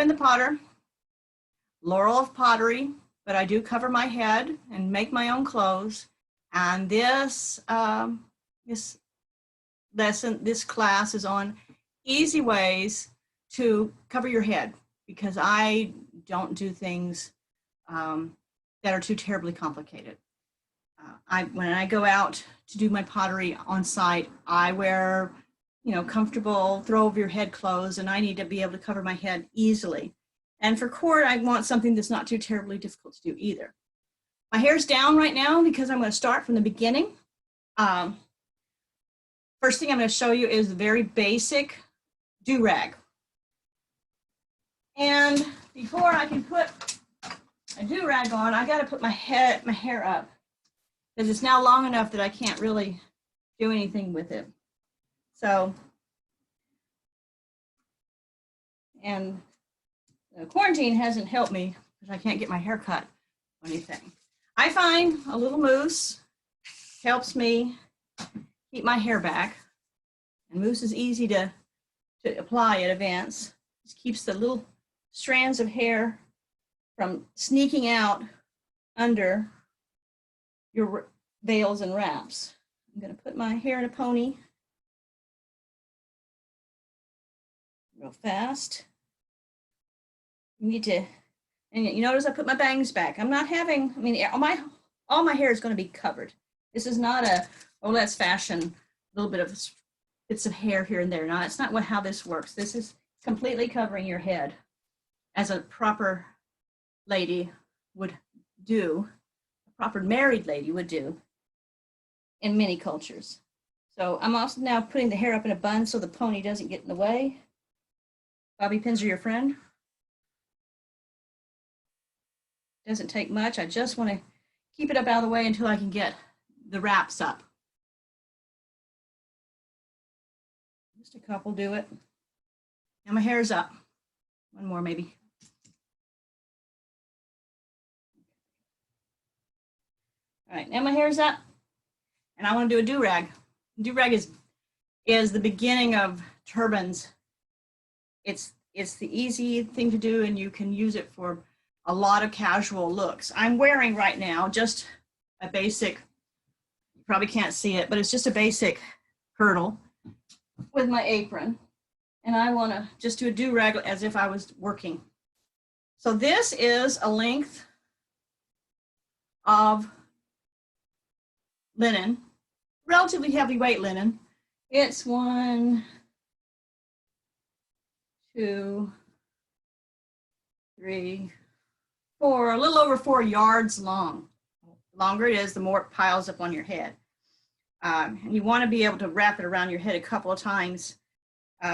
Gwen the Potter, Laurel of Pottery, but I do cover my head and make my own clothes. And this class is on easy ways to cover your head, because I don't do things that are too terribly complicated. When I go out to do my pottery on site, I wear, comfortable throw over your head clothes, and I need to be able to cover my head easily. And for cord, I want something that's not too terribly difficult to do either. My hair's down right now because I'm going to start from the beginning. First thing I'm going to show you is the very basic do-rag. And before I can put a do-rag on, I got to put my hair up, because it's now long enough that I can't really do anything with it. So, and the quarantine hasn't helped me because I can't get my hair cut or anything. I find a little mousse helps me keep my hair back. And mousse is easy to apply at events. Just keeps the little strands of hair from sneaking out under your veils and wraps. I'm going to put my hair in a pony real fast. You need to, and you notice I put my bangs back. I'm not having, all my hair is going to be covered. This is not a, oh, let's fashion a little bit of bits of hair here and there. No, it's not how this works. This is completely covering your head, as a proper lady would do, a proper married lady would do in many cultures. So I'm also now putting the hair up in a bun so the pony doesn't get in the way. Bobby pins are your friend. Doesn't take much. I just want to keep it up out of the way until I can get the wraps up. Just a couple do it. Now my hair's up. One more maybe. All right, now my hair's up, and I want to do a do-rag. Do-rag is the beginning of turbans. It's the easy thing to do, and you can use it for a lot of casual looks. I'm wearing right now just a basic, you probably can't see it, but it's just a basic girdle with my apron. And I want to just do a do-rag as if I was working. So this is a length of linen, relatively heavyweight linen. It's 1, 2, 3, 4, a little over 4 yards long. The longer it is, the more it piles up on your head. And you want to be able to wrap it around your head a couple of times.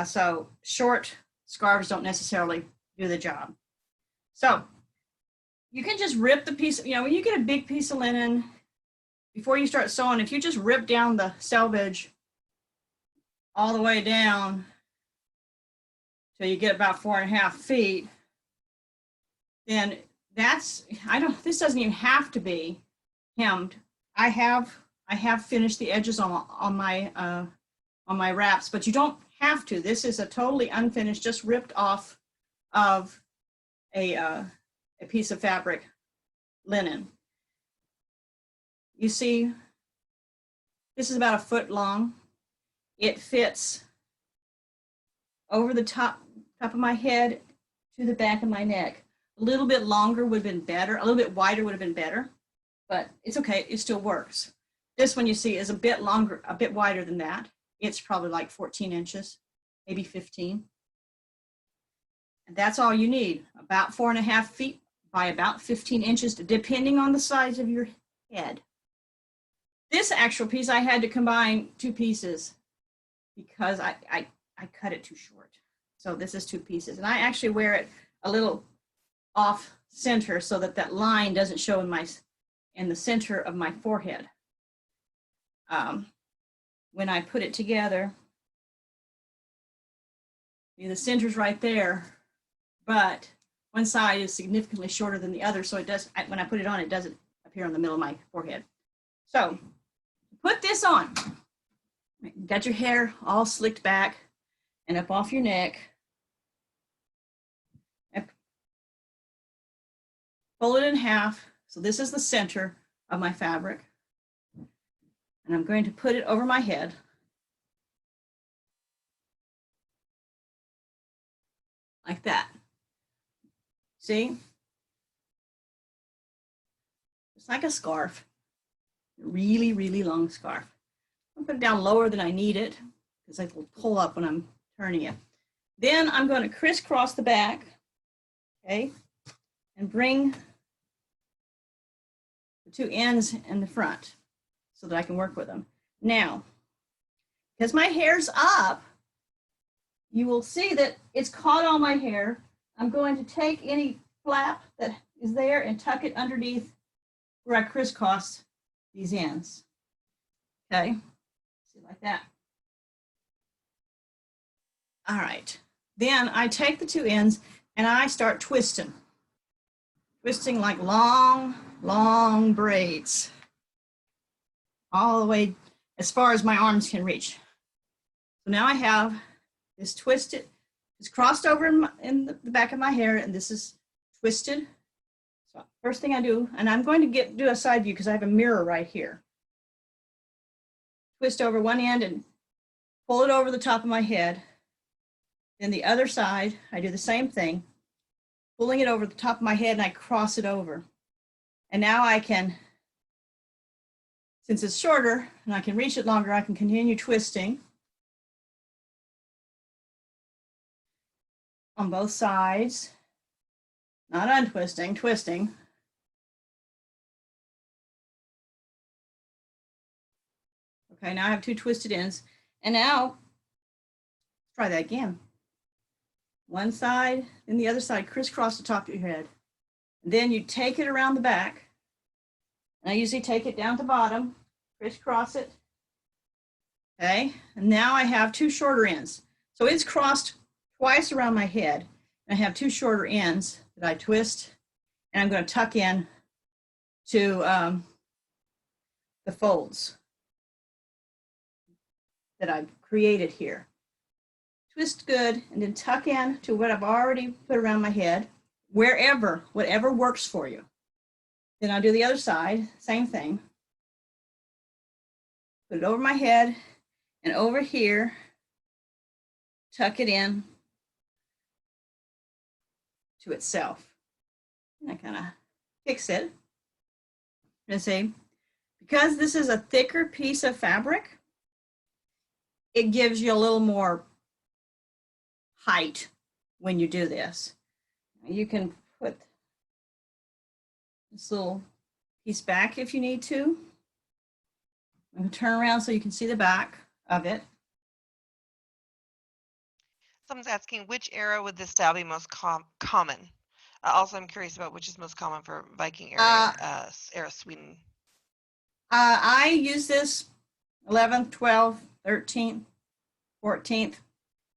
So short scarves don't necessarily do the job. So you can just rip the piece, when you get a big piece of linen, before you start sewing, if you just rip down the selvage all the way down till you get about 4.5 feet, then this doesn't even have to be hemmed. I have finished the edges on my wraps, but you don't have to. This is a totally unfinished, just ripped off of a piece of fabric linen. You see, this is about 1 foot long. It fits over the top of my head to the back of my neck. A little bit longer would have been better. A little bit wider would have been better, but it's okay. It still works. This one you see is a bit longer, a bit wider than that. It's probably like 14 inches, maybe 15. And that's all you need, about 4.5 feet by about 15 inches, depending on the size of your head. This actual piece, I had to combine 2 pieces because I cut it too short. So this is 2 pieces. And I actually wear it a little off center so that line doesn't show in the center of my forehead. When I put it together, the center's right there, but one side is significantly shorter than the other, so it does, when I put it on, it doesn't appear in the middle of my forehead. So put this on. Got your hair all slicked back and up off your neck. And fold it in half. So this is the center of my fabric. And I'm going to put it over my head. Like that. See? It's like a scarf. Really, really long scarf. I'll put it down lower than I need it because it will pull up when I'm turning it. Then I'm going to crisscross the back, okay, and bring the two ends in the front so that I can work with them. Now, because my hair's up, you will see that it's caught on my hair. I'm going to take any flap that is there and tuck it underneath where I crisscross these ends. Okay, see, like that. All right, then I take the two ends and I start twisting like long, long braids, all the way as far as my arms can reach. So now I have this twisted, it's crossed over in the back of my hair, and this is twisted. So first thing I do, and I'm going to do a side view because I have a mirror right here. Twist over one end and pull it over the top of my head. Then the other side, I do the same thing, pulling it over the top of my head, and I cross it over. And now I can, since it's shorter and I can reach it longer, I can continue twisting on both sides, not untwisting, twisting. Okay, now I have two twisted ends. And now, let's try that again. One side, then the other side, crisscross the top of your head. And then you take it around the back. And I usually take it down to bottom, crisscross it. Okay, and now I have two shorter ends. So it's crossed twice around my head. And I have two shorter ends that I twist, and I'm going to tuck in to the folds that I've created here. Twist good, and then tuck in to what I've already put around my head, whatever works for you. Then I'll do the other side, same thing. Put it over my head and over here, tuck it in to itself. And I kind of fix it. And say, because this is a thicker piece of fabric, it gives you a little more height when you do this. You can put this little piece back if you need to. I'm going to turn around so you can see the back of it. Someone's asking, which era would this style be most common? Also, I'm curious about which is most common for Viking era Sweden. I use this 11th, 12th, 13th, 14th.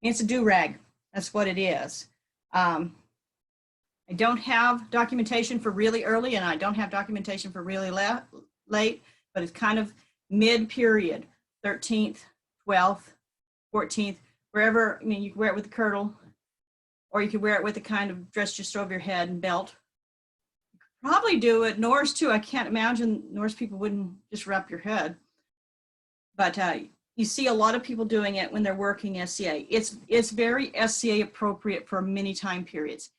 It's a do-rag. That's what it is. I don't have documentation for really early, and I don't have documentation for really late, but it's kind of mid-period, 13th, 12th, 14th, wherever. I mean, you can wear it with a kirtle, or you could wear it with a kind of dress just over your head and belt. You could probably do it Norse too. I can't imagine Norse people wouldn't just wrap your head. But you see a lot of people doing it when they're working SCA. It's very SCA appropriate for many time periods.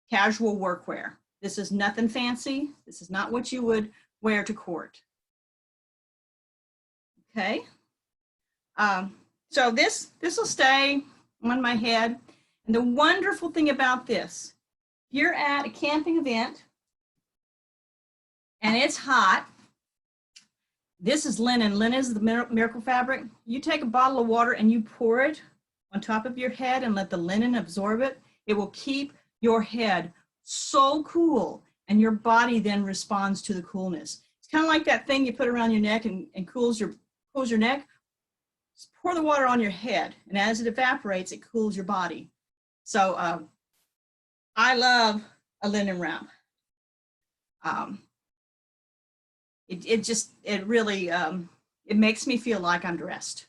Casual workwear. This is nothing fancy. This is not what you would wear to court. Okay. So this will stay on my head. And the wonderful thing about this, you're at a camping event and it's hot. This is linen. Linen is the miracle fabric. You take a bottle of water and you pour it on top of your head and let the linen absorb it. It will keep your head so cool, and your body then responds to the coolness. It's kind of like that thing you put around your neck and cools your neck. Just pour the water on your head, and as it evaporates, it cools your body. So I love a linen wrap. It really, it makes me feel like I'm dressed.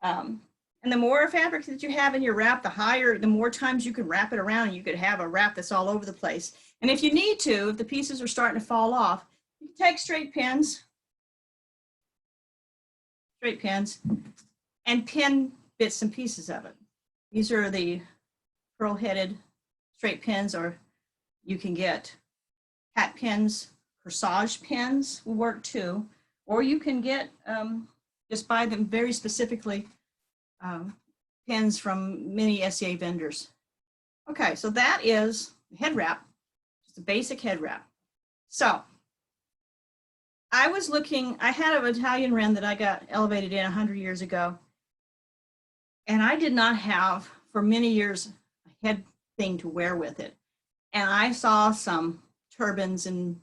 And And the more fabric that you have in your wrap, the higher, the more times you can wrap it around, and you could have a wrap that's all over the place. And if you need to, if the pieces are starting to fall off, you can take straight pins, and pin bits and pieces of it. These are the pearl-headed straight pins, or you can get hat pins, corsage pins will work too, or you can get, just buy them very specifically, pins from many SEA vendors. Okay, so that is the head wrap, just a basic head wrap. So I was looking, I had an Italian wren that I got elevated in 100 years ago, and I did not have for many years a head thing to wear with it. And I saw some turbans and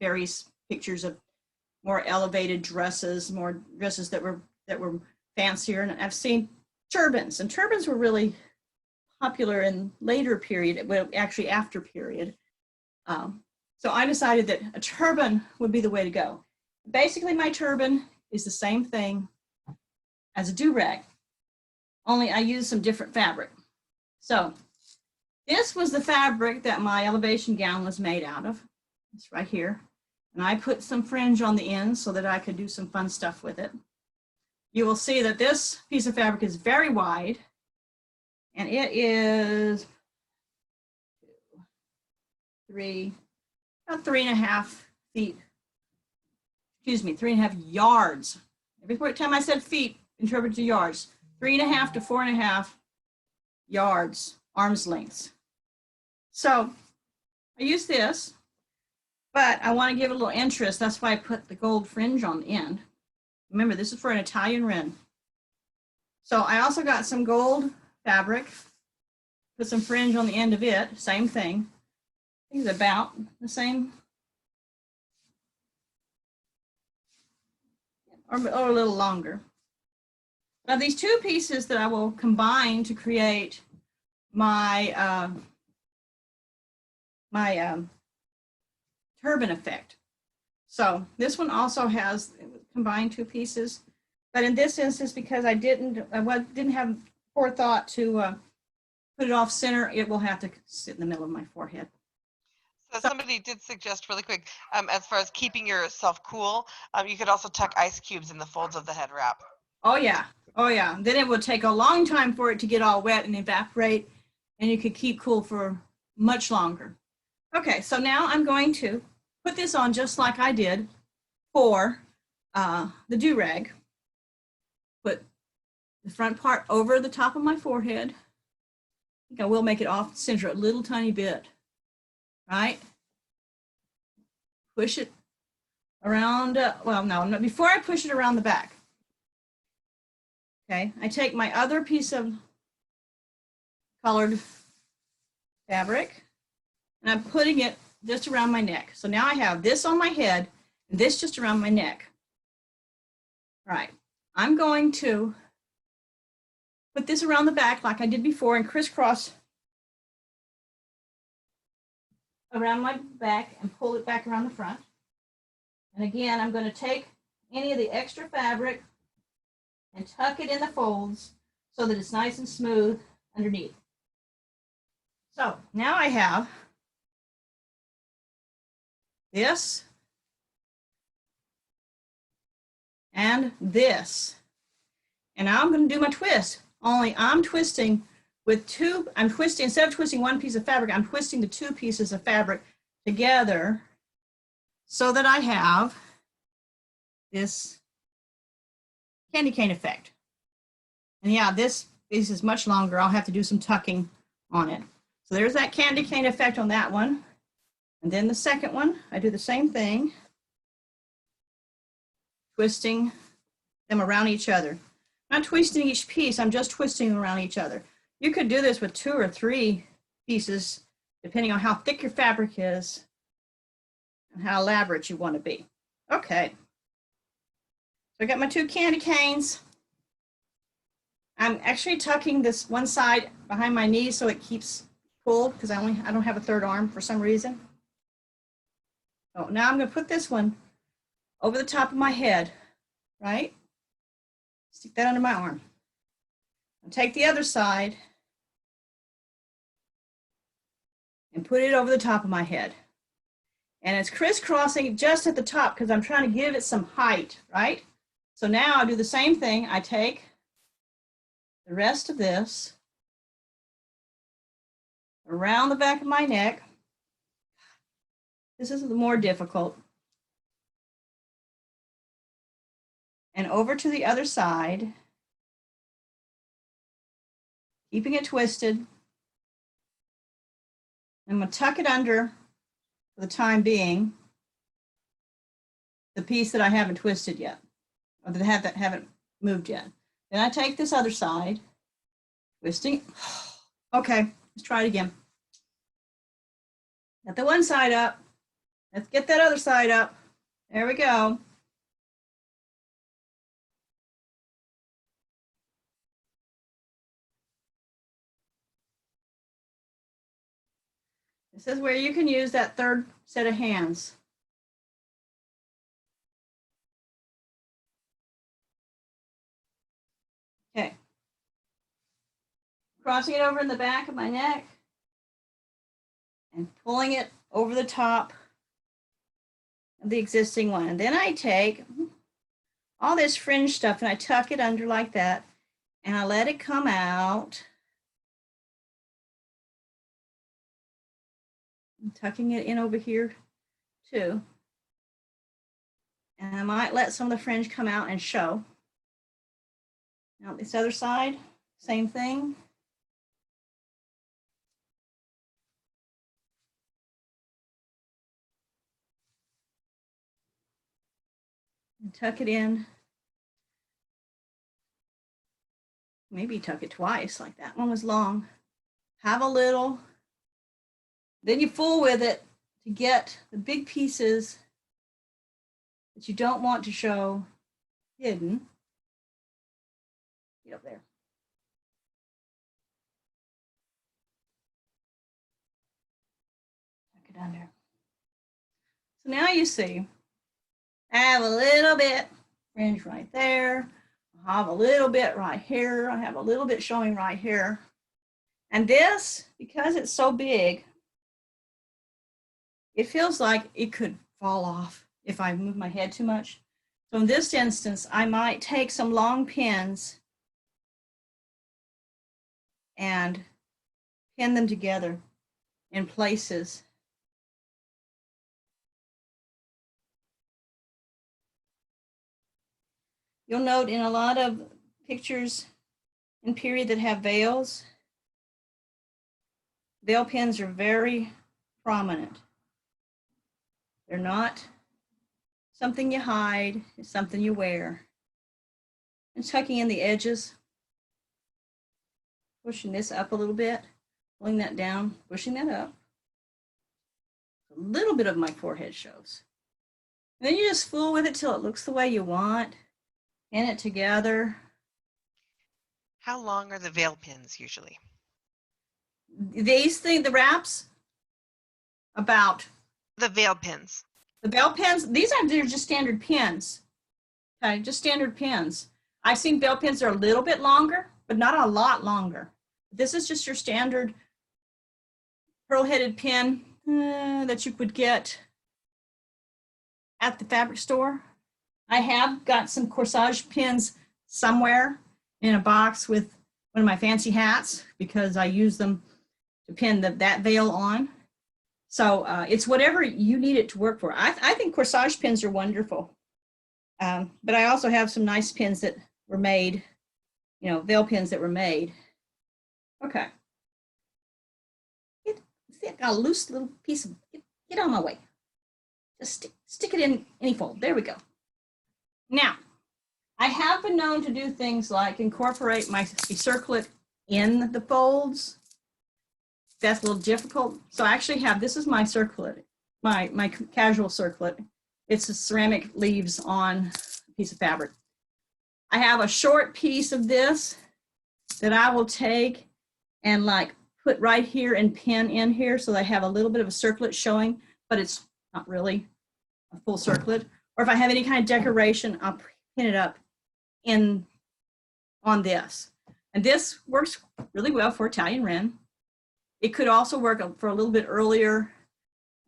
various pictures of more elevated dresses, more dresses that were fancier, and I've seen turbans, and turbans were really popular in later period, well, actually after period. So I decided that a turban would be the way to go. Basically, my turban is the same thing as a do-rag, only I use some different fabric. So this was the fabric that my elevation gown was made out of. It's right here. And I put some fringe on the end so that I could do some fun stuff with it. You will see that this piece of fabric is very wide, and it is about 3.5 feet. Excuse me, 3.5 yards. Every time I said feet, interpret to yards. 3.5 to 4.5 yards, arm's lengths. So I use this, but I want to give it a little interest. That's why I put the gold fringe on the end. Remember, this is for an Italian wren. So I also got some gold fabric, put some fringe on the end of it, same thing. I think it's about the same, or a little longer. Now these two pieces that I will combine to create my turban effect. So this one also has combined two pieces, but in this instance, because I didn't have forethought to put it off center, it will have to sit in the middle of my forehead. So somebody did suggest really quick, as far as keeping yourself cool, you could also tuck ice cubes in the folds of the head wrap. Oh yeah, oh yeah. Then it would take a long time for it to get all wet and evaporate, and you could keep cool for much longer. Okay, so now I'm going to put this on just like I did for the do-rag. Put the front part over the top of my forehead. I think I will make it off center a little tiny bit, right? Push it around, well, no, before I push it around the back. Okay, I take my other piece of colored fabric, and I'm putting it just around my neck. So now I have this on my head and this just around my neck. All right, I'm going to put this around the back like I did before and crisscross around my back and pull it back around the front. And again, I'm going to take any of the extra fabric and tuck it in the folds so that it's nice and smooth underneath. So now I have this and this. And now I'm going to do my twist, only I'm twisting with two, instead of twisting one piece of fabric, I'm twisting the two pieces of fabric together so that I have this candy cane effect. And yeah, this piece is much longer. I'll have to do some tucking on it. So there's that candy cane effect on that one. And then the second one, I do the same thing, twisting them around each other. I'm not twisting each piece, I'm just twisting them around each other. You could do this with 2 or 3 pieces, depending on how thick your fabric is and how elaborate you want to be. Okay. So I got my 2 candy canes. I'm actually tucking this one side behind my knee so it keeps cool because I don't have a third arm for some reason. So now I'm going to put this one over the top of my head, right? Stick that under my arm. I'll take the other side and put it over the top of my head. And it's crisscrossing just at the top because I'm trying to give it some height, right? So now I do the same thing. I take the rest of this around the back of my neck. This is the more difficult. And over to the other side, keeping it twisted. I'm going to tuck it under for the time being, the piece that I haven't twisted yet, or that haven't moved yet. Then I take this other side, twisting. Okay, let's try it again. Get the one side up. Let's get that other side up. There we go. This is where you can use that third set of hands. Okay. Crossing it over in the back of my neck and pulling it over the top of the existing one. And then I take all this fringe stuff and I tuck it under like that and I let it come out. I'm tucking it in over here too. And I might let some of the fringe come out and show. Now this other side, same thing. And tuck it in. Maybe tuck it twice, like that one was long. Have a little. Then you fool with it to get the big pieces that you don't want to show hidden. Get up there. Tuck it under. So now you see, I have a little bit fringe right there. I have a little bit right here. I have a little bit showing right here. And this, because it's so big, it feels like it could fall off if I move my head too much. So in this instance, I might take some long pins and pin them together in places. You'll note in a lot of pictures in period that have veils, veil pins are very prominent. They're not something you hide, it's something you wear. And tucking in the edges, pushing this up a little bit, pulling that down, pushing that up. A little bit of my forehead shows. And then you just fool with it till it looks the way you want. Pin it together. How long are the veil pins usually? These things, the wraps, about. The veil pins. The veil pins, they're just standard pins. Okay, just standard pins. I've seen veil pins that are a little bit longer, but not a lot longer. This is just your standard pearl-headed pin that you would get at the fabric store. I have got some corsage pins somewhere in a box with one of my fancy hats because I use them to pin that veil on. So it's whatever you need it to work for. I think corsage pins are wonderful. But I also have some nice pins that were made, you know, veil pins that were made. Okay. See, I got a loose little piece of, get out of my way. Just stick it in any fold. There we go. Now, I have been known to do things like incorporate my circlet in the folds. That's a little difficult. So I actually have, this is my circlet, my casual circlet. It's a ceramic leaves on a piece of fabric. I have a short piece of this that I will take and like put right here and pin in here so that I have a little bit of a circlet showing, but it's not really a full circlet. Or if I have any kind of decoration, I'll pin it up on this. And this works really well for Italian wren. It could also work for a little bit earlier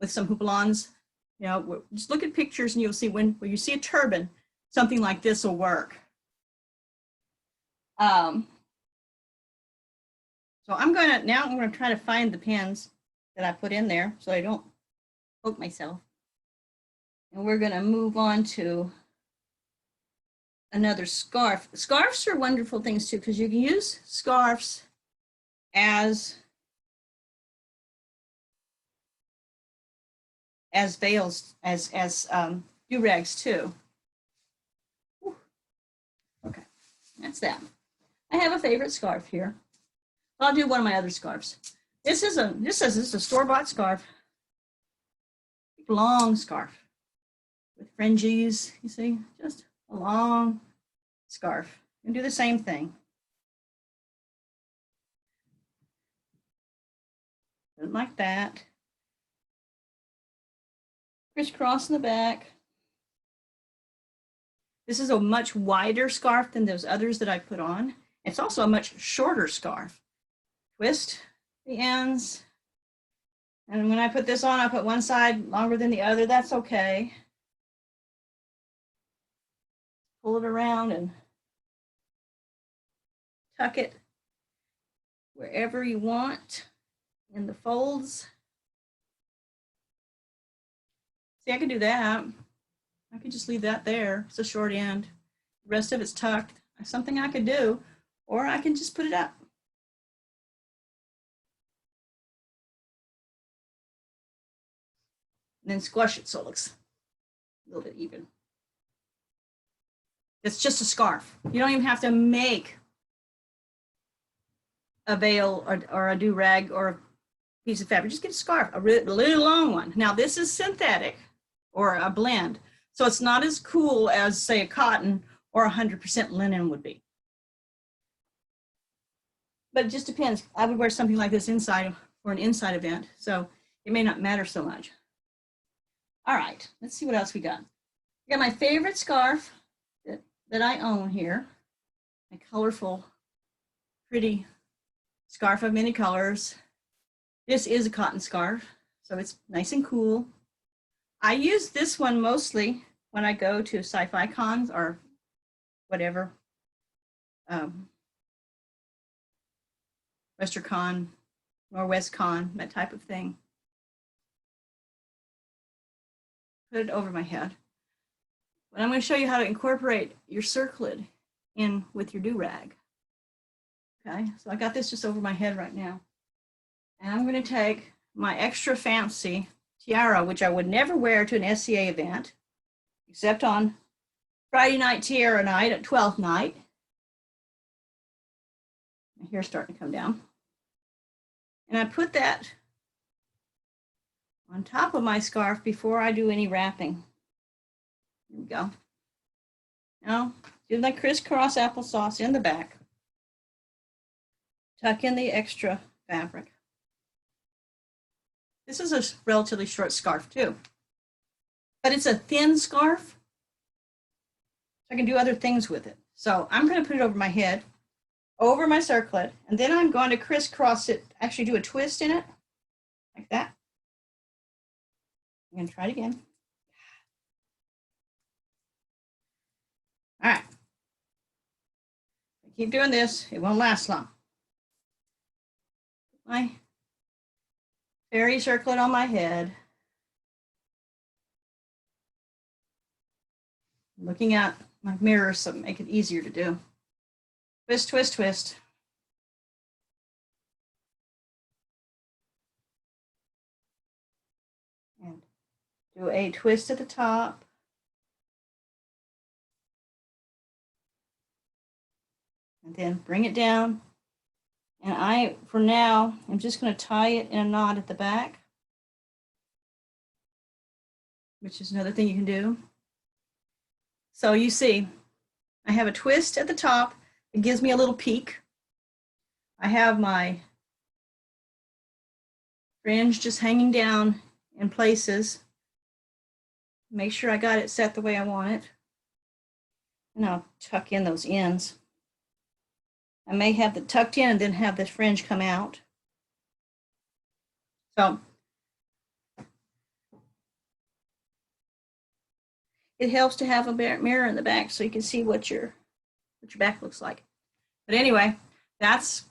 with some houppelons. You know, just look at pictures and you'll see when you see a turban, something like this will work. So I'm gonna try to find the pins that I put in there so I don't poke myself. And we're gonna move on to another scarf. Scarves are wonderful things too, because you can use scarves as veils, as do-rags too. Whew. Okay, that's that. I have a favorite scarf here. I'll do one of my other scarves. This is a store-bought scarf, long scarf with fringes. You see, just a long scarf. And do the same thing. Like that. Crisscross in the back. This is a much wider scarf than those others that I put on. It's also a much shorter scarf. Twist the ends. And when I put this on, I put one side longer than the other. That's okay. Pull it around and tuck it wherever you want in the folds. See, I could do that. I could just leave that there. It's a short end. The rest of it's tucked. Something I could do, or I can just put it up. And then squash it so it looks a little bit even. It's just a scarf. You don't even have to make a veil or a do-rag or a piece of fabric. Just get a scarf, a really long one. Now this is synthetic or a blend, so it's not as cool as, say, a cotton or 100% linen would be. But it just depends. I would wear something like this inside for an inside event, so it may not matter so much. All right, let's see what else we got. I got my favorite scarf that I own here, my colorful, pretty scarf of many colors. This is a cotton scarf, so it's nice and cool. I use this one mostly when I go to sci-fi cons or whatever, WesterCon, NorwestCon, that type of thing. Put it over my head. But I'm going to show you how to incorporate your circlid in with your do-rag. Okay, so I got this just over my head right now. And I'm going to take my extra fancy tiara, which I would never wear to an SCA event, except on Friday night tiara night at 12th night. My hair's starting to come down. And I put that on top of my scarf before I do any wrapping. Here we go. Now, do my crisscross applesauce in the back. Tuck in the extra fabric. This is a relatively short scarf too, but it's a thin scarf. So I can do other things with it. So I'm going to put it over my head, over my circlet, and then I'm going to crisscross it, actually do a twist in it, like that. I'm going to try it again. All right. Keep doing this. It won't last long. My fairy circlet on my head. Looking at my mirror so make it easier to do. Twist, twist, twist. And do a twist at the top. And then bring it down. And for now, I'm just going to tie it in a knot at the back, which is another thing you can do. So you see, I have a twist at the top. It gives me a little peak. I have my fringe just hanging down in places. Make sure I got it set the way I want it. And I'll tuck in those ends. I may have the tucked in and then have the fringe come out. So it helps to have a mirror in the back so you can see what your back looks like. But anyway, that's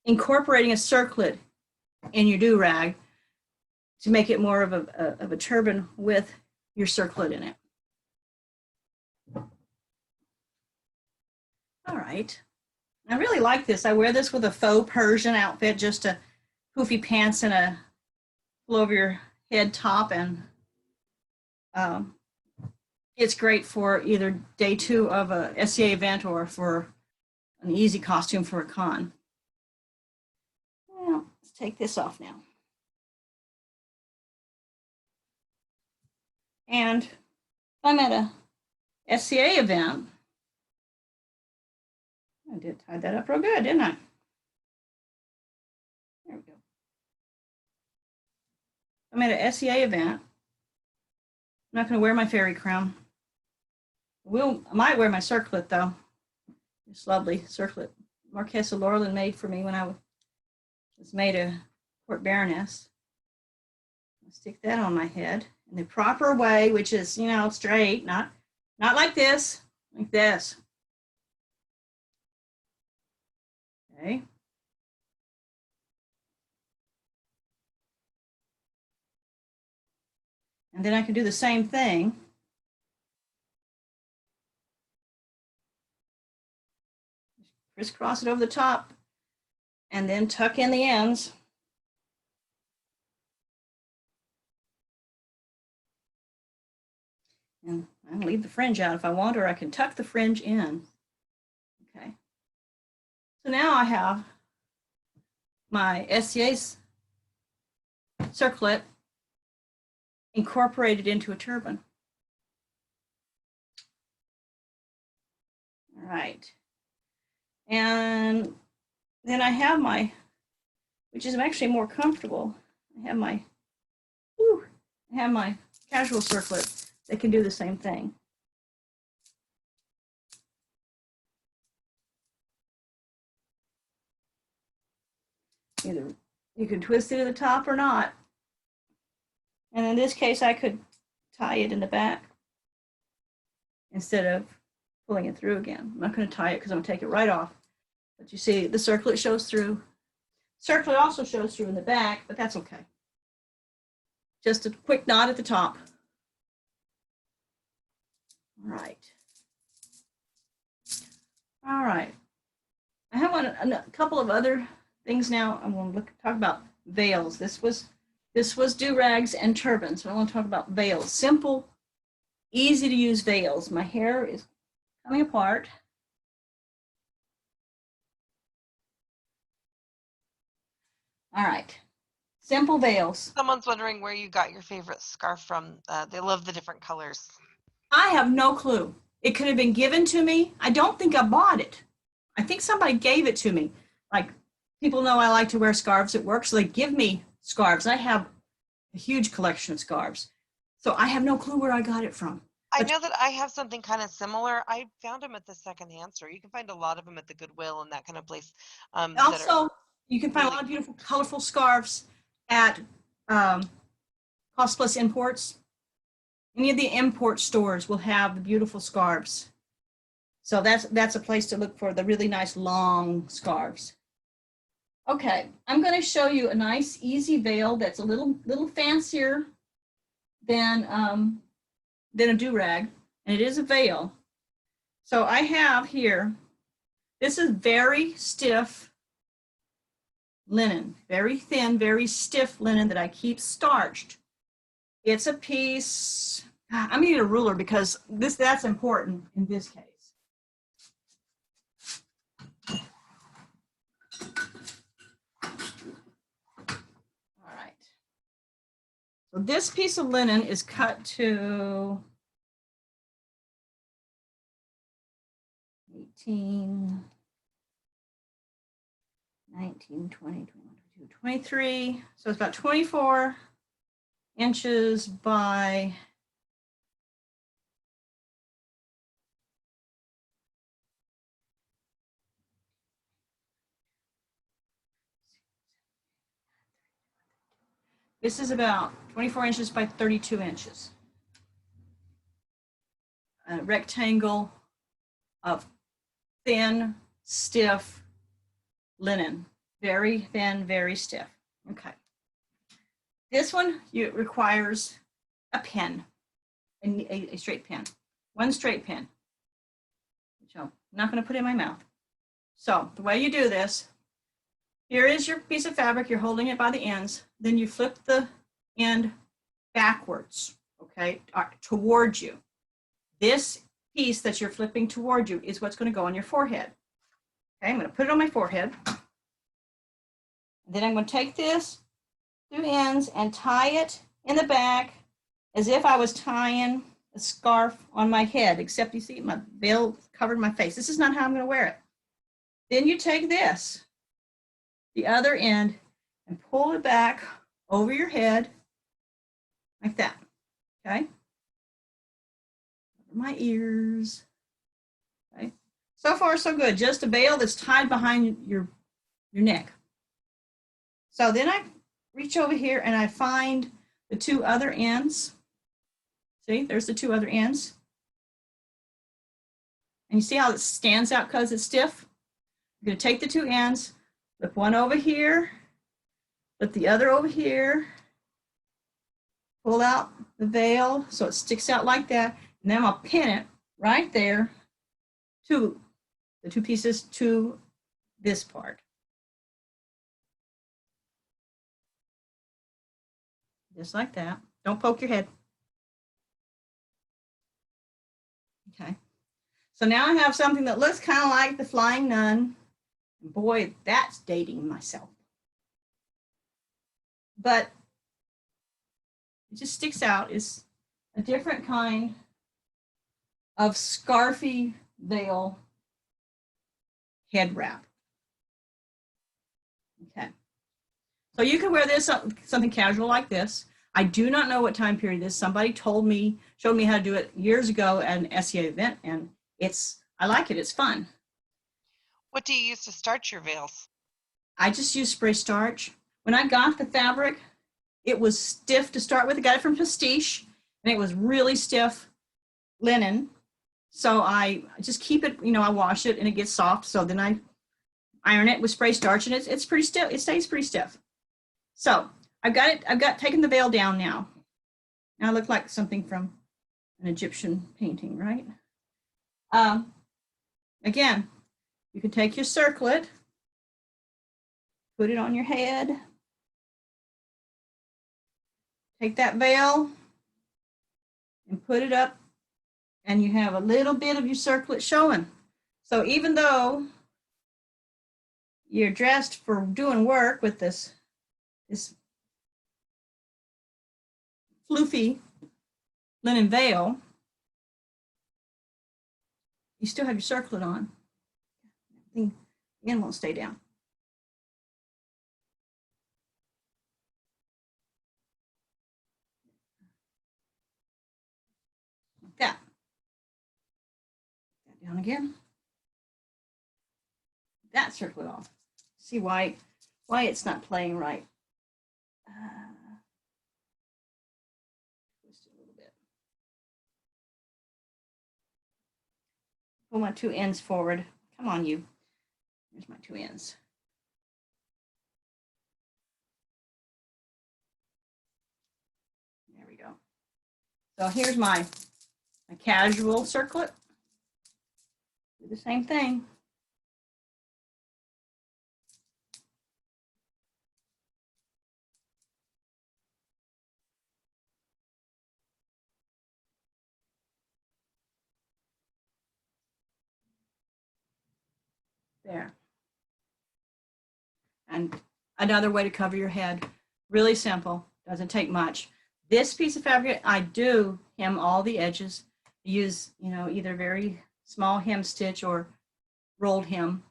incorporating a circlet in your do-rag to make it more of a turban with your circlet in it. All right. I really like this. I wear this with a faux Persian outfit, just a poofy pants and a pull over your head top, and it's great for either day 2 of a SCA event or for an easy costume for a con. Well, let's take this off now. And if I'm at a SCA event, I did tie that up real good, didn't I? There we go. I'm at a SCA event. I'm not going to wear my fairy crown. I might wear my circlet though. This lovely circlet Marquesa Laurelin made for me when I was made a court baroness. I'll stick that on my head in the proper way, which is, you know, straight, not like this, like this. Okay. And then I can do the same thing. Crisscross it over the top and then tuck in the ends. And I can leave the fringe out if I want, or I can tuck the fringe in. Okay. So now I have my SCA's circlet incorporated into a turban. All right. And then I have my, which is actually more comfortable, I have my casual circlet that can do the same thing. Either you can twist it at the top or not. And in this case, I could tie it in the back instead of pulling it through again. I'm not going to tie it because I'm going to take it right off. But you see, the circlet shows through. Circlet also shows through in the back, but that's okay. Just a quick knot at the top. All right. All right. I have a couple of other things now. I'm going to talk about veils. This was do-rags and turbans. So I want to talk about veils. Simple, easy to use veils. My hair is coming apart. All right. Simple veils. Someone's wondering where you got your favorite scarf from. They love the different colors. I have no clue. It could have been given to me. I don't think I bought it. I think somebody gave it to me. Like, people know I like to wear scarves at work, so they give me scarves. I have a huge collection of scarves. So I have no clue where I got it from. I know that I have something kind of similar. I found them at the secondhand store. You can find a lot of them at the Goodwill and that kind of place. Also, you can find a lot of beautiful, colorful scarves at Cost Plus Imports. Any of the import stores will have the beautiful scarves. So that's a place to look for the really nice long scarves. Okay, I'm going to show you a nice, easy veil that's a little fancier than a do-rag, and it is a veil. So I have here, this is very stiff linen, very thin, very stiff linen that I keep starched. It's a piece, I'm gonna need a ruler because that's important in this case. All right. So this piece of linen is cut to 18, 19, 20, 21, 22, 23. So it's about 24 inches by This is about 24 inches by 32 inches. A rectangle of thin, stiff linen. Very thin, very stiff. Okay. This one requires a pen, a straight pen. One straight pen, which I'm not going to put in my mouth. So the way you do this, here is your piece of fabric. You're holding it by the ends. Then you flip the end backwards, okay, towards you. This piece that you're flipping toward you is what's going to go on your forehead. Okay, I'm going to put it on my forehead. Then I'm going to take this two ends and tie it in the back as if I was tying a scarf on my head, except you see my veil covered my face. This is not how I'm going to wear it. Then you take this, the other end, and pull it back over your head like that, okay? Over my ears, okay? So far, so good. Just a veil that's tied behind your neck. So then I reach over here and I find the two other ends. See, there's the two other ends. And you see how it stands out because it's stiff? I'm going to take the two ends, flip one over here, flip the other over here, pull out the veil so it sticks out like that, and then I'll pin it right there to the two pieces to this part. Just like that. Don't poke your head. Okay. So now I have something that looks kind of like the Flying Nun. Boy, that's dating myself. But it just sticks out. It's a different kind of scarfy veil head wrap. Okay. So you can wear this, something casual like this. I do not know what time period it is. Somebody showed me how to do it years ago at an SEA event, and I like it. It's fun. What do you use to starch your veils? I just use spray starch. When I got the fabric, it was stiff to start with. I got it from Pastiche, and it was really stiff linen. So I just keep it, I wash it and it gets soft. So then I iron it with spray starch, and it's pretty stiff. It stays pretty stiff. So I've taken the veil down now. Now I look like something from an Egyptian painting, right? Again, you can take your circlet, put it on your head, take that veil and put it up, and you have a little bit of your circlet showing. So even though you're dressed for doing work with this floofy linen veil, you still have your circlet on. The end won't stay down. Like that. Down again. That circlet off. See why it's not playing right. Twist it a little bit. Pull my two ends forward. Come on, you. Here's my two ends. There we go. So here's my casual circlet. Do the same thing. There. And another way to cover your head, really simple, doesn't take much. This piece of fabric, I do hem all the edges, use, either very small hem stitch or rolled hem.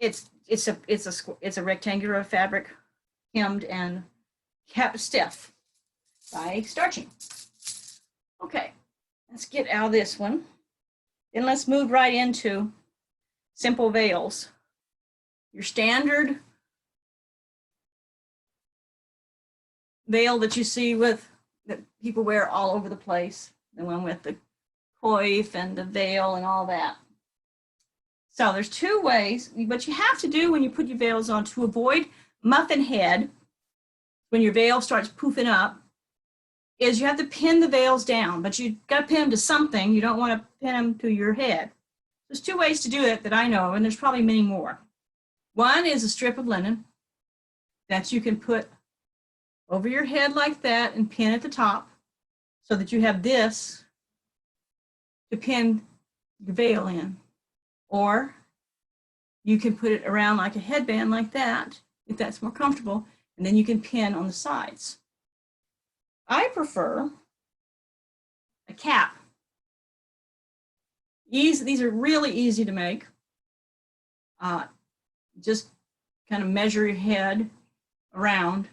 It's a rectangular fabric hemmed and kept stiff by starching. Okay, let's get out of this one. Then let's move right into simple veils. Your standard veil that you see that people wear all over the place. The one with the coif and the veil and all that. So there's two ways. What you have to do when you put your veils on to avoid muffin head, when your veil starts poofing up, is you have to pin the veils down, but you got to pin them to something. You don't want to pin them to your head. There's two ways to do it that I know, and there's probably many more. One is a strip of linen that you can put over your head like that and pin at the top so that you have this to pin your veil in. Or you can put it around like a headband like that, if that's more comfortable, and then you can pin on the sides. I prefer a cap. These are really easy to make. Just kind of measure your head around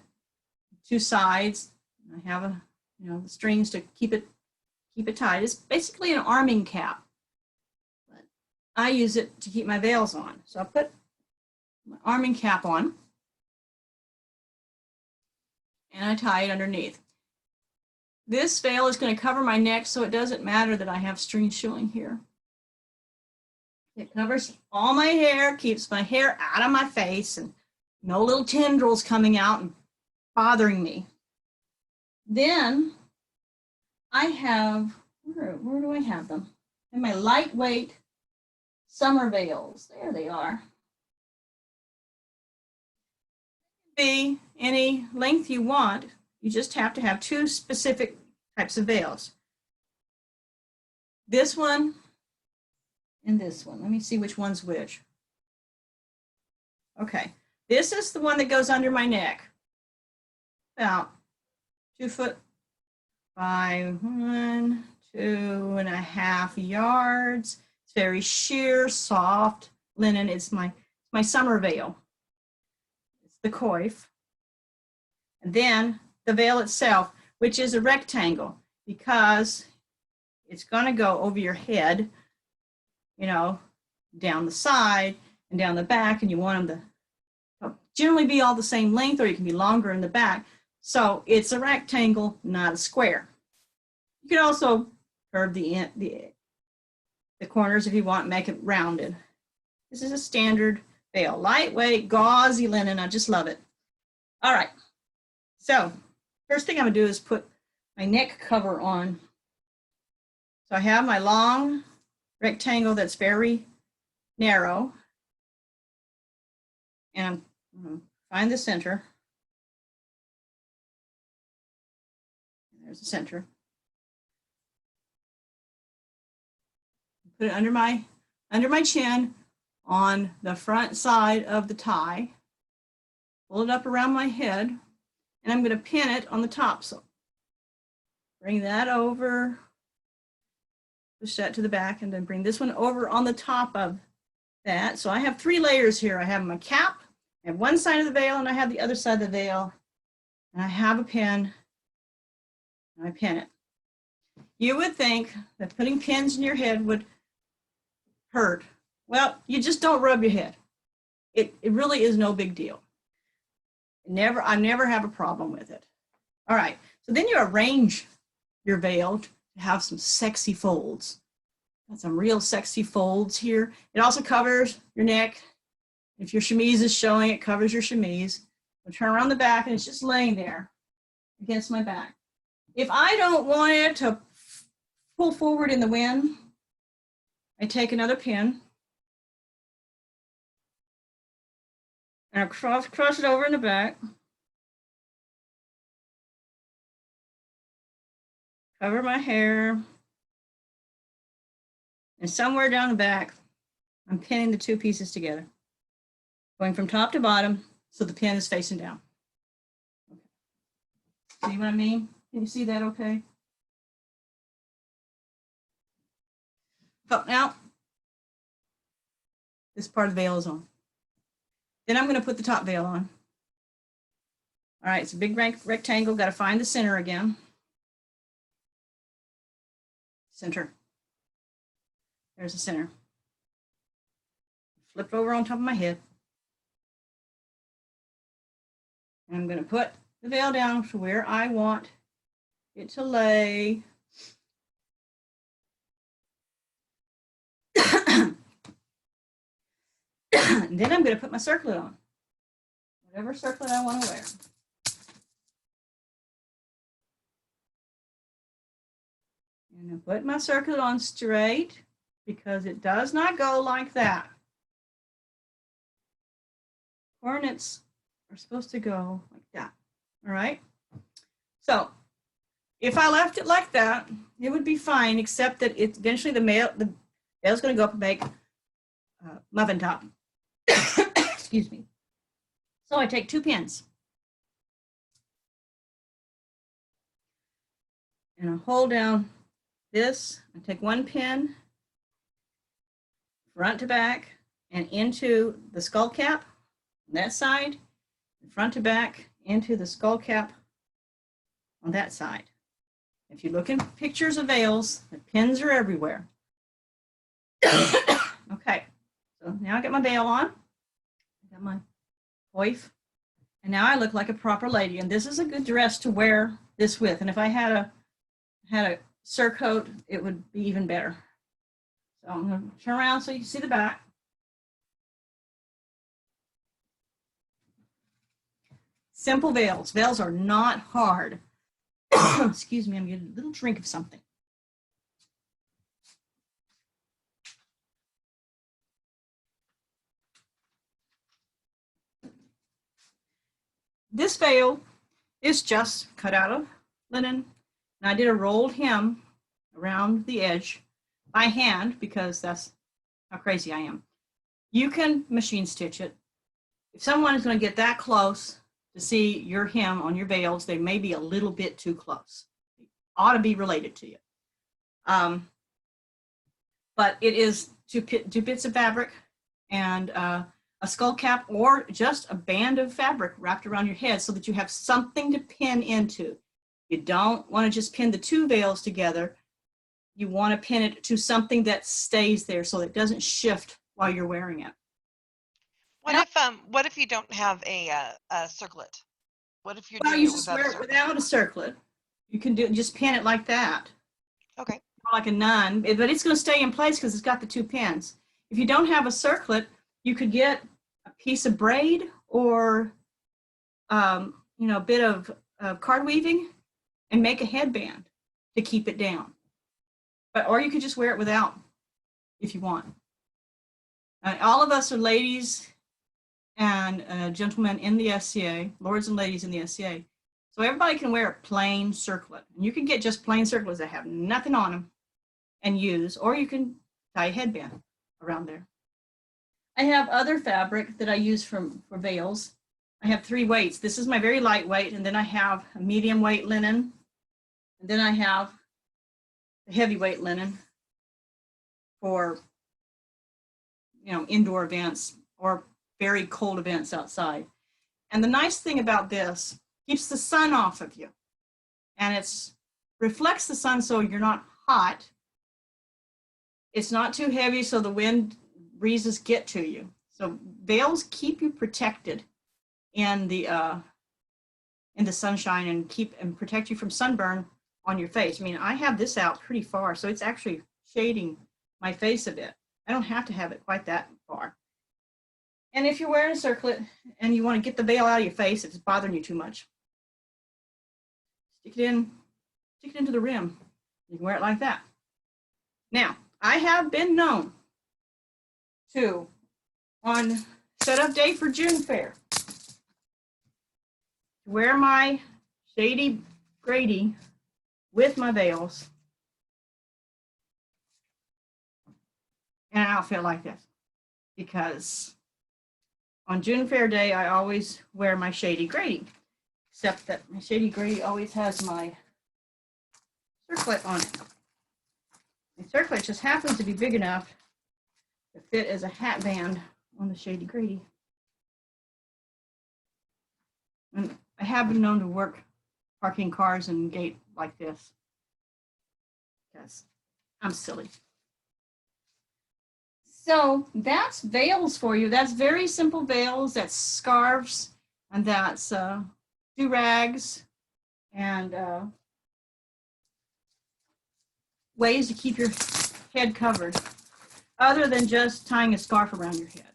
two sides. I have the strings to keep it tight. It's basically an arming cap. But I use it to keep my veils on. So I put my arming cap on and I tie it underneath. This veil is going to cover my neck, so it doesn't matter that I have strings showing here. It covers all my hair, keeps my hair out of my face, and no little tendrils coming out and bothering me. Then I have, where do I have them? And my lightweight summer veils. There they are. Be any length you want. You just have to have two specific types of veils. This one and this one. Let me see which one's which. Okay, this is the one that goes under my neck. About 2 foot by 1.5 yards. It's very sheer, soft linen. It's my summer veil. It's the coif. And then the veil itself, which is a rectangle, because it's going to go over your head, down the side and down the back, and you want them to generally be all the same length, or you can be longer in the back. So it's a rectangle, not a square. You can also curve the corners if you want, make it rounded. This is a standard veil, lightweight, gauzy linen. I just love it. All right. So first thing I'm gonna do is put my neck cover on. So I have my long rectangle that's very narrow, and I'm gonna find the center. There's the center. Put it under my chin on the front side of the tie. Pull it up around my head, and I'm going to pin it on the top. So bring that over, push that to the back, and then bring this one over on the top of that. So I have 3 layers here. I have my cap, I have one side of the veil, and I have the other side of the veil, and I have a pin, and I pin it. You would think that putting pins in your head would hurt. Well, you just don't rub your head. It really is no big deal. I never have a problem with it. All right, so then you arrange your veil to have some sexy folds. Got some real sexy folds here. It also covers your neck. If your chemise is showing, it covers your chemise. I'll turn around the back, and it's just laying there against my back. If I don't want it to pull forward in the wind, I take another pin and I cross it over in the back. Cover my hair. And somewhere down the back, I'm pinning the 2 pieces together, going from top to bottom so the pin is facing down. See what I mean? Can you see that okay? Oh, now, this part of the veil is on. Then I'm going to put the top veil on. All right, it's a big rectangle. Got to find the center again. Center. There's the center. Flip over on top of my head. And I'm going to put the veil down to where I want it to lay. And then I'm going to put my circlet on, whatever circlet I want to wear. And I put my circlet on straight because it does not go like that. Coordinates are supposed to go like that. All right. So if I left it like that, it would be fine, except that it's eventually the veil's going to go up and make muffin top. Excuse me. So I take 2 pins and I hold down this. I take 1 pin front to back and into the skull cap on that side, front to back into the skull cap on that side. If you look in pictures of veils, the pins are everywhere. Okay, so now I got my veil on. I got my coif. And now I look like a proper lady. And this is a good dress to wear this with. And if I had a surcoat, it would be even better. So I'm going to turn around so you can see the back. Simple veils. Veils are not hard. Excuse me, I'm getting a little drink of something. This veil is just cut out of linen. And I did a rolled hem around the edge by hand because that's how crazy I am. You can machine stitch it. If someone is going to get that close to see your hem on your veils, they may be a little bit too close. They ought to be related to you. But it is 2 bits of fabric and a skull cap or just a band of fabric wrapped around your head so that you have something to pin into. You don't want to just pin the 2 veils together. You want to pin it to something that stays there so it doesn't shift while you're wearing it. What if you don't have a circlet? What if you're Well, doing you it just without wear a it circlet? without a circlet. You can just pin it like that. Okay. Like a nun, but it's going to stay in place because it's got the 2 pins. If you don't have a circlet, you could get a piece of braid or a bit of card weaving and make a headband to keep it down. Or you could just wear it without if you want. All of us are ladies and gentlemen in the SCA, lords and ladies in the SCA. So everybody can wear a plain circlet. And you can get just plain circlets that have nothing on them and use, or you can tie a headband around there. I have other fabric that I use for veils. I have 3 weights. This is my very lightweight, and then I have a medium weight linen, and then I have the heavyweight linen for indoor events or very cold events outside. And the nice thing about this, keeps the sun off of you, and it reflects the sun so you're not hot. It's not too heavy so the wind breezes get to you. So veils keep you protected in the sunshine and protect you from sunburn on your face. I mean, I have this out pretty far, so it's actually shading my face a bit. I don't have to have it quite that far. And if you're wearing a circlet and you want to get the veil out of your face, if it's bothering you too much, stick it into the rim. You can wear it like that. Now, I have been known to, on setup day for June Fair, wear my shady Grady with my veils in an outfit like this, because on June Fair Day, I always wear my shady Grady, except that my shady Grady always has my circlet on it. The circlet just happens to be big enough to fit as a hat band on the shady Grady. And I have been known to work parking cars and gate like this because I'm silly. So that's veils for you. That's very simple veils. That's scarves, and that's do-rags, and ways to keep your head covered other than just tying a scarf around your head.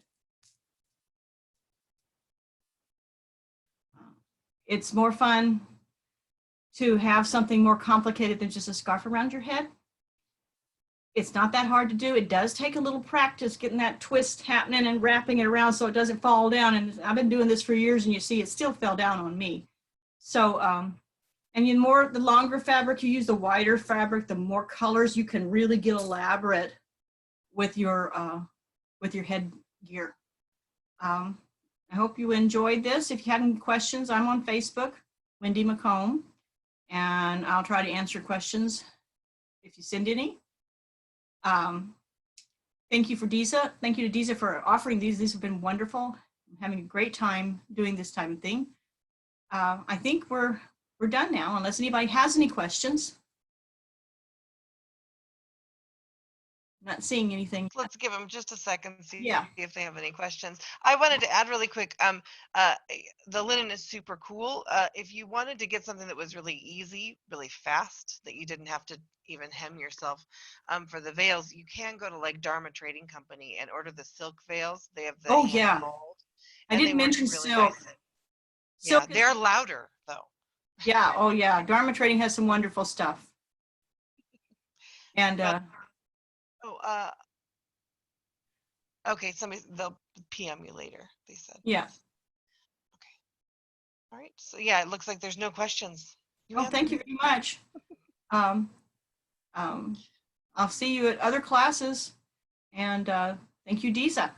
It's more fun to have something more complicated than just a scarf around your head. It's not that hard to do. It does take a little practice getting that twist happening and wrapping it around so it doesn't fall down. And I've been doing this for years, and you see it still fell down on me. So, and the longer fabric you use, the wider fabric, the more colors you can really get elaborate with your headgear. I hope you enjoyed this. If you have any questions, I'm on Facebook, Wendy McComb, and I'll try to answer questions if you send any. Thank you to Deeza for offering these. These have been wonderful. I'm having a great time doing this type of thing. I think we're done now, unless anybody has any questions. Not seeing anything. Let's give them just a second, see Yeah. if they have any questions. I wanted to add really quick, the linen is super cool. If you wanted to get something that was really easy, really fast, that you didn't have to even hem yourself for the veils, you can go to like Dharma Trading Company and order the silk veils. They have the hand mold. I didn't mention really silk. Nice. Yeah, they're louder though. Yeah, oh yeah, Dharma Trading has some wonderful stuff. And okay, they'll PM you later, they said. Yeah. Okay. All right. So yeah, it looks like there's no questions. Thank you very much. I'll see you at other classes, and thank you, Deeza.